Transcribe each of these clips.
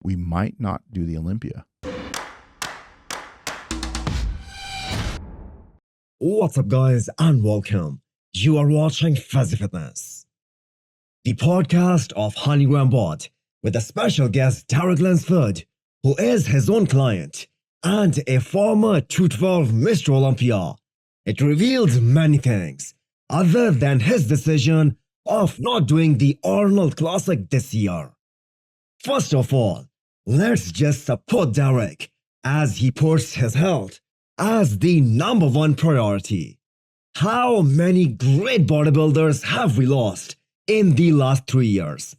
we might not do the Olympia. What's up, guys, and welcome. You are watching Fazi Fitness, the podcast of Hany Rambod, with a special guest, Derek Lunsford, who is his own client and a former 212 Mr. Olympia. It reveals many things, other than his decision of not doing the Arnold Classic this year. First of all, let's just support Derek as he puts his health as the number one priority. How many great bodybuilders have we lost in the last 3 years?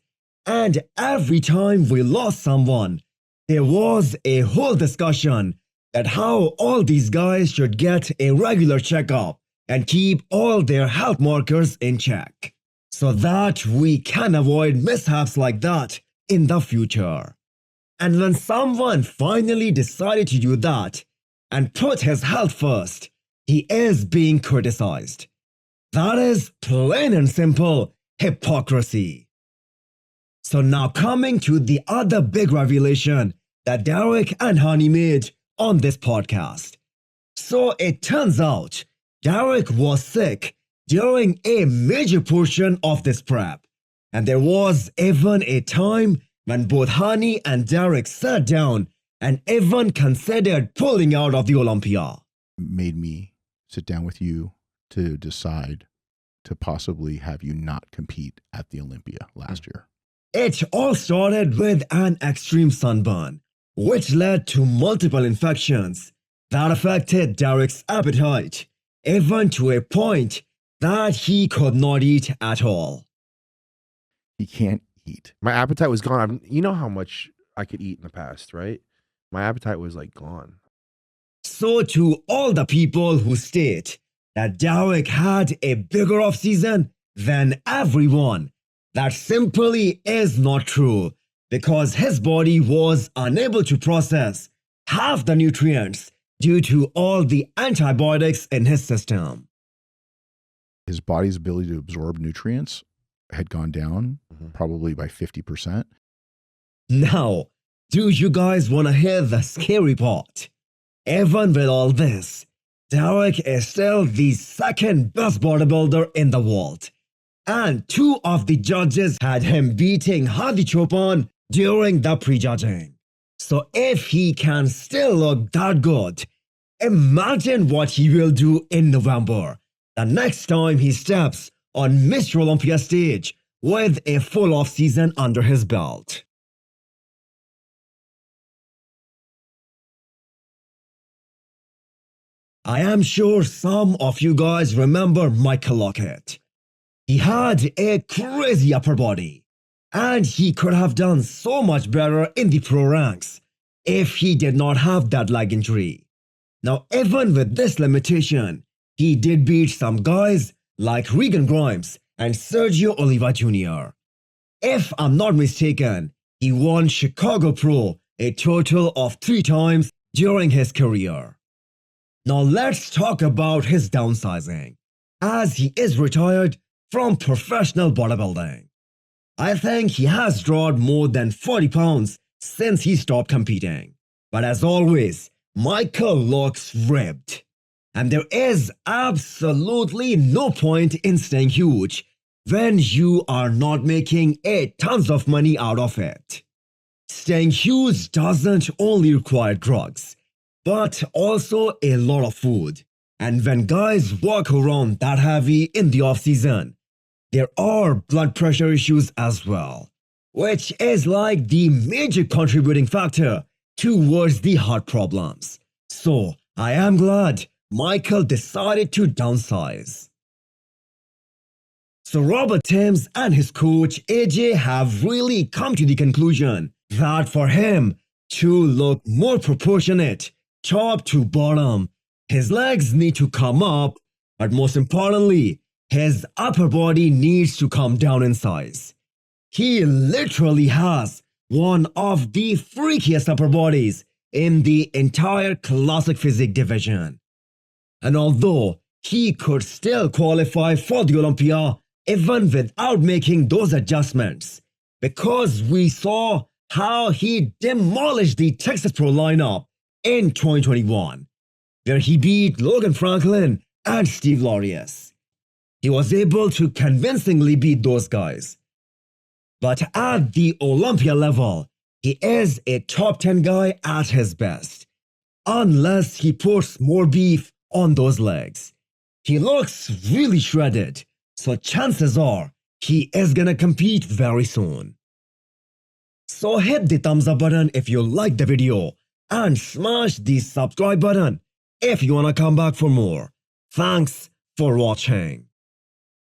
And every time we lost someone, there was a whole discussion that how all these guys should get a regular checkup and keep all their health markers in check, so that we can avoid mishaps like that in the future. And when someone finally decided to do that and put his health first, he is being criticized. That is plain and simple hypocrisy. So now coming to the other big revelation that Derek and Hany made on this podcast. So it turns out Derek was sick during a major portion of this prep. And there was even a time when both Hany and Derek sat down and even considered pulling out of the Olympia. Made me sit down with you to decide to possibly have you not compete at the Olympia last year. It all started with an extreme sunburn, which led to multiple infections that affected Derek's appetite, even to a point that he could not eat at all. He can't eat. My appetite was gone. You know how much I could eat in the past, right? My appetite was like gone. So to all the people who state that Derek had a bigger off-season than everyone, that simply is not true, because his body was unable to process half the nutrients due to all the antibiotics in his system. His body's ability to absorb nutrients had gone down probably by 50%. Now, do you guys want to hear the scary part? Even with all this, Derek is still the second best bodybuilder in the world. And 2 of the judges had him beating Hadi Chopin during the prejudging. So if he can still look that good, imagine what he will do in November, the next time he steps on Mr. Olympia stage with a full off-season under his belt. I am sure some of you guys remember Michael Lockett. He had a crazy upper body, and he could have done so much better in the pro ranks if he did not have that leg injury. Now, even with this limitation, he did beat some guys like Regan Grimes and Sergio Oliva Jr. If I'm not mistaken, he won Chicago Pro a total of 3 times during his career. Now let's talk about his downsizing, as he is retired from professional bodybuilding. I think he has dropped more than 40 pounds since he stopped competing. But as always, Michael looks ripped. And there is absolutely no point in staying huge when you are not making tons of money out of it. Staying huge doesn't only require drugs, but also a lot of food. And when guys walk around that heavy in the off-season, there are blood pressure issues as well, which is like the major contributing factor towards the heart problems. So I am glad Michael decided to downsize. So Robert Timms and his coach AJ have really come to the conclusion that for him to look more proportionate top to bottom, his legs need to come up, but most importantly, his upper body needs to come down in size. He literally has one of the freakiest upper bodies in the entire classic physique division. And although he could still qualify for the Olympia even without making those adjustments, because we saw how he demolished the Texas Pro lineup in 2021, where he beat Logan Franklin and Steve Laureus. He was able to convincingly beat those guys. But at the Olympia level, he is a top 10 guy at his best, unless he puts more beef on those legs. He looks really shredded, so chances are he is gonna compete very soon. So hit the thumbs up button if you liked the video and smash the subscribe button if you wanna come back for more. Thanks for watching.